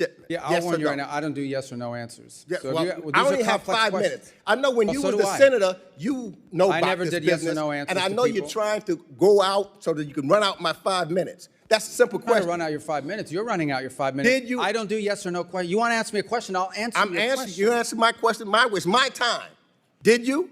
shipment? Yeah, I'll warn you right now, I don't do yes or no answers. Yeah, So well, I only have 5 questions. minutes. I know when you so was do the I. senator, you know I about never this did yes or business, no answers and I to know you're people. trying to go out so that you can run out my 5 minutes. That's a simple I'm trying question. to run out your 5 minutes. You're running out your 5 minutes. Did you? I don't do yes or no questions. You want to ask me a question, I'll answer I'm your answering. question. You answer my question my way. It's my time. Did you?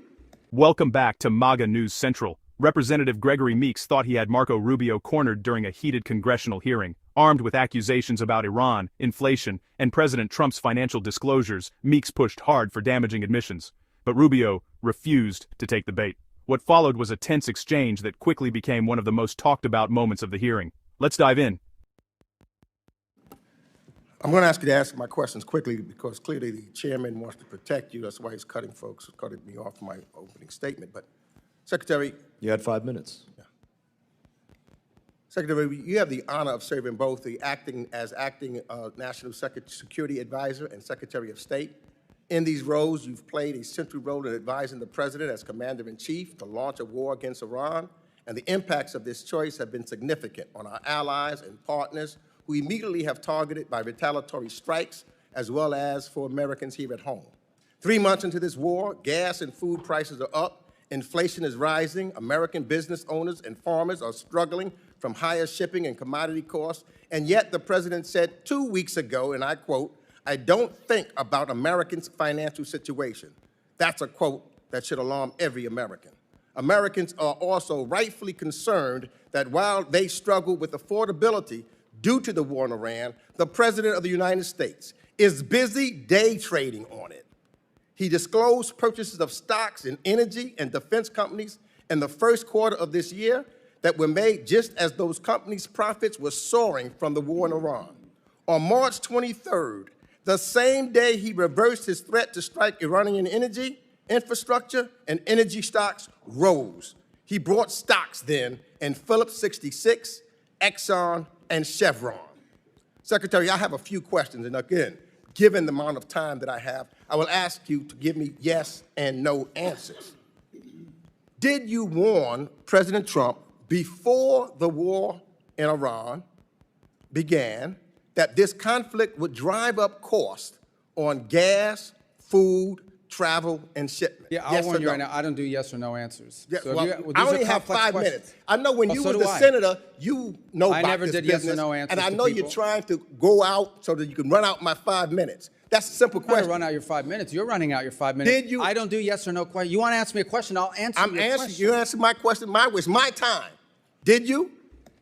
Welcome back to MAGA News Central. Representative Gregory Meeks thought he had Marco Rubio cornered during a heated congressional hearing. Armed with accusations about Iran, inflation, and President Trump's financial disclosures, Meeks pushed hard for damaging admissions. But Rubio refused to take the bait. What followed was a tense exchange that quickly became one of the most talked about moments of the hearing. Let's dive in. I'm going to ask you to answer my questions quickly because clearly the chairman wants to protect you. That's why he's cutting me off my opening statement. But, Secretary. You had 5 minutes. Yeah. Secretary, you have the honor of serving both the acting National Security Advisor and Secretary of State. In these roles, you've played a central role in advising the President as Commander-in-Chief to launch a war against Iran, and the impacts of this choice have been significant on our allies and partners who immediately have targeted by retaliatory strikes, as well as for Americans here at home. 3 months into this war, gas and food prices are up, inflation is rising, American business owners and farmers are struggling from higher shipping and commodity costs, and yet the President said 2 weeks ago, and I quote, "I don't think about Americans' financial situation." That's a quote that should alarm every American. Americans are also rightfully concerned that while they struggle with affordability due to the war in Iran, the President of the United States is busy day trading on it. He disclosed purchases of stocks in energy and defense companies in the first quarter of this year that were made just as those companies' profits were soaring from the war in Iran. On March 23rd, the same day he reversed his threat to strike Iranian energy, infrastructure, and energy stocks rose. He bought stocks then in Phillips 66, Exxon, and Chevron. Secretary, I have a few questions, and again, given the amount of time that I have, I will ask you to give me yes and no answers. Did you warn President Trump before the war in Iran began that this conflict would drive up costs on gas, food, travel, and shipment? Yeah, I'll warn you right now, I don't do yes or no answers. Yeah, So well, I only have 5 minutes. I know when you so was do the I. senator, you know I about never this did yes business, or no answers and I to know people. you're trying to go out so that you can run out my 5 minutes. That's a simple I'm trying to question. run out your 5 minutes. You're running out your 5 minutes. Did you? I don't do yes or no questions. You want to ask me a question, I'll answer I'm your answering. question. You answer my question my way. It's my time. Did you?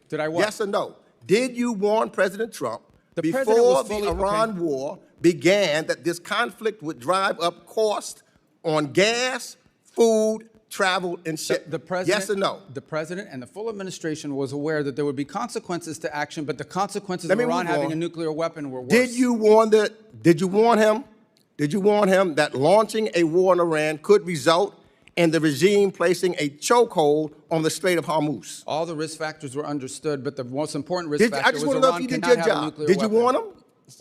Did I what? Yes or no? Did you warn President Trump The president before was the fully- Iran war began that this conflict would drive up costs on gas, food, travel, and shipment? The president, yes or no? The president and the full administration was aware that there would be consequences to action, but the consequences Let of me Iran move having on. a nuclear weapon were worse. Did you warn him? Did you warn him that launching a war in Iran could result in the regime placing a chokehold on the Strait of Hormuz? All the risk factors were understood, but the most important risk factor I just was want to know Iran if you did cannot your have a job. nuclear Did you weapon. warn him?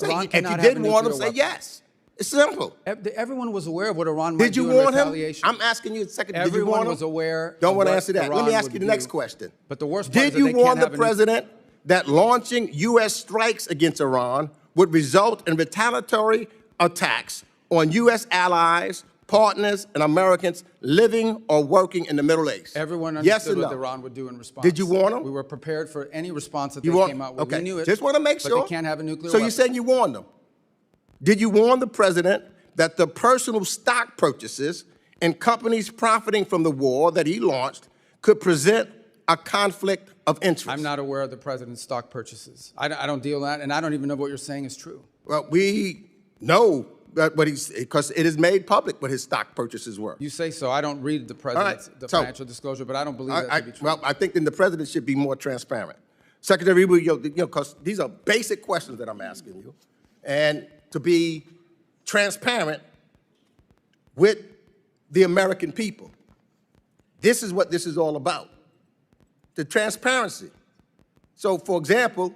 Iran If cannot you have didn't a warn him, nuclear say weapon. yes. It's simple. Everyone was aware of what Iran might Did you do in warn him? retaliation. I'm asking you a second. Did you Everyone warn him? was aware. Don't of want to what answer that. Let Iran me ask would you the do. next question. But the worst part Did is that you they warn can't the have a president that launching U.S. strikes against Iran would result in retaliatory attacks on U.S. allies, partners, and Americans living or working in the Middle East? Everyone yes understood or what no? Iran would do in response. Did you warn them? We were prepared for any response that You they warn- came out with. Okay. We knew it. Just want to make sure. But they can't have a nuclear So weapon. you're saying you warned them? Did you warn the president that the personal stock purchases and companies profiting from the war that he launched could present a conflict of interest? I'm not aware of the president's stock purchases. I don't deal with that, and I don't even know what you're saying is true. Well, we know that because it is made public what his stock purchases were. You say so. I don't read the president's financial disclosure, but I don't believe that to be true. Well, I think then the president should be more transparent. Secretary Rubio, because these are basic questions that I'm asking you, and to be transparent with the American people. This is what this is all about, the transparency. So, for example,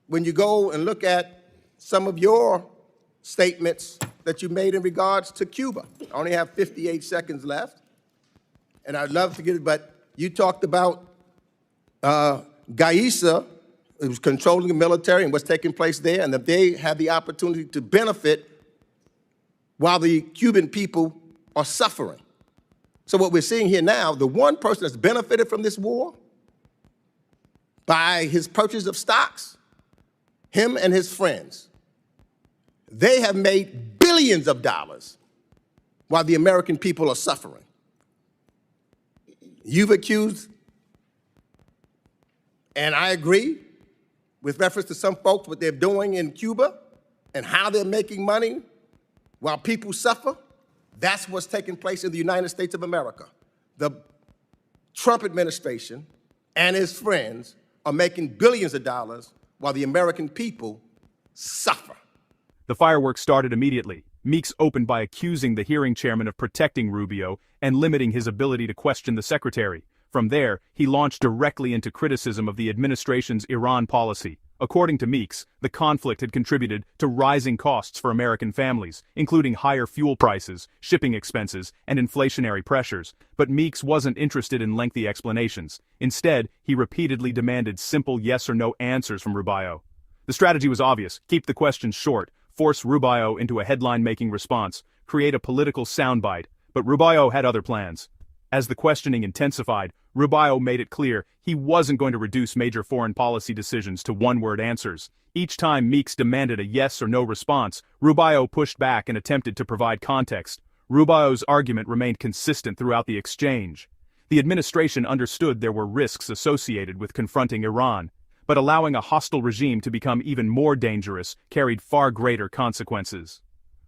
when you go and look at some of your statements that you made in regards to Cuba, I only have 58 seconds left, and I'd love to get it, but you talked about Gaisa It was controlling the military and what's taking place there, and that they had the opportunity to benefit while the Cuban people are suffering. So what we're seeing here now, the one person that's benefited from this war by his purchase of stocks, him and his friends, they have made billions of dollars while the American people are suffering. You've accused, and I agree, with reference to some folks, what they're doing in Cuba and how they're making money while people suffer. That's what's taking place in the United States of America. The Trump administration and his friends are making billions of dollars while the American people suffer. The fireworks started immediately. Meeks opened by accusing the hearing chairman of protecting Rubio and limiting his ability to question the secretary. From there, he launched directly into criticism of the administration's Iran policy. According to Meeks, the conflict had contributed to rising costs for American families, including higher fuel prices, shipping expenses, and inflationary pressures. But Meeks wasn't interested in lengthy explanations. Instead, he repeatedly demanded simple yes or no answers from Rubio. The strategy was obvious: keep the questions short, force Rubio into a headline-making response, create a political soundbite. But Rubio had other plans. As the questioning intensified, Rubio made it clear he wasn't going to reduce major foreign policy decisions to one-word answers. Each time Meeks demanded a yes or no response, Rubio pushed back and attempted to provide context. Rubio's argument remained consistent throughout the exchange. The administration understood there were risks associated with confronting Iran, but allowing a hostile regime to become even more dangerous carried far greater consequences.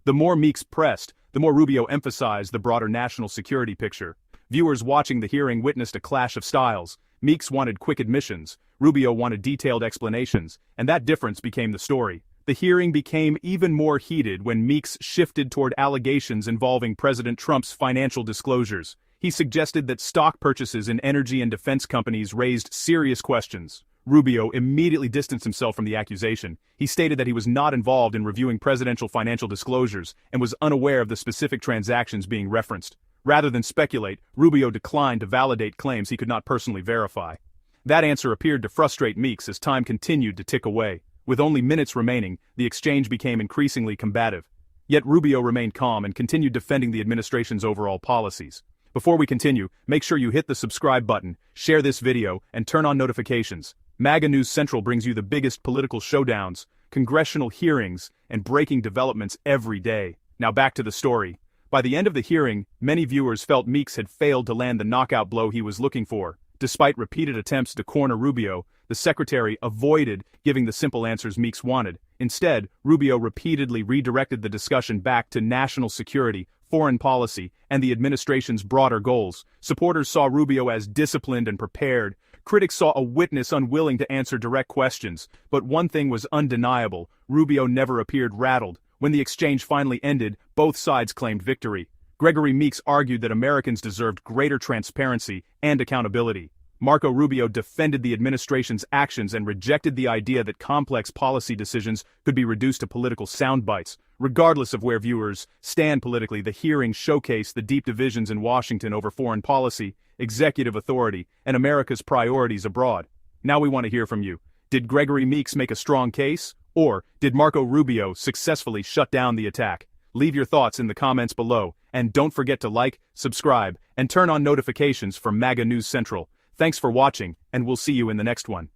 The more Meeks pressed, the more Rubio emphasized the broader national security picture. Viewers watching the hearing witnessed a clash of styles. Meeks wanted quick admissions, Rubio wanted detailed explanations, and that difference became the story. The hearing became even more heated when Meeks shifted toward allegations involving President Trump's financial disclosures. He suggested that stock purchases in energy and defense companies raised serious questions. Rubio immediately distanced himself from the accusation. He stated that he was not involved in reviewing presidential financial disclosures and was unaware of the specific transactions being referenced. Rather than speculate, Rubio declined to validate claims he could not personally verify. That answer appeared to frustrate Meeks as time continued to tick away. With only minutes remaining, the exchange became increasingly combative. Yet Rubio remained calm and continued defending the administration's overall policies. Before we continue, make sure you hit the subscribe button, share this video, and turn on notifications. MAGA News Central brings you the biggest political showdowns, congressional hearings, and breaking developments every day. Now back to the story. By the end of the hearing, many viewers felt Meeks had failed to land the knockout blow he was looking for. Despite repeated attempts to corner Rubio, the secretary avoided giving the simple answers Meeks wanted. Instead, Rubio repeatedly redirected the discussion back to national security, foreign policy, and the administration's broader goals. Supporters saw Rubio as disciplined and prepared. Critics saw a witness unwilling to answer direct questions. But one thing was undeniable: Rubio never appeared rattled. When the exchange finally ended, both sides claimed victory. Gregory Meeks argued that Americans deserved greater transparency and accountability. Marco Rubio defended the administration's actions and rejected the idea that complex policy decisions could be reduced to political sound bites. Regardless of where viewers stand politically, the hearing showcased the deep divisions in Washington over foreign policy, executive authority, and America's priorities abroad. Now we want to hear from you. Did Gregory Meeks make a strong case? Or did Marco Rubio successfully shut down the attack? Leave your thoughts in the comments below, and don't forget to like, subscribe, and turn on notifications from MAGA News Central. Thanks for watching, and we'll see you in the next one.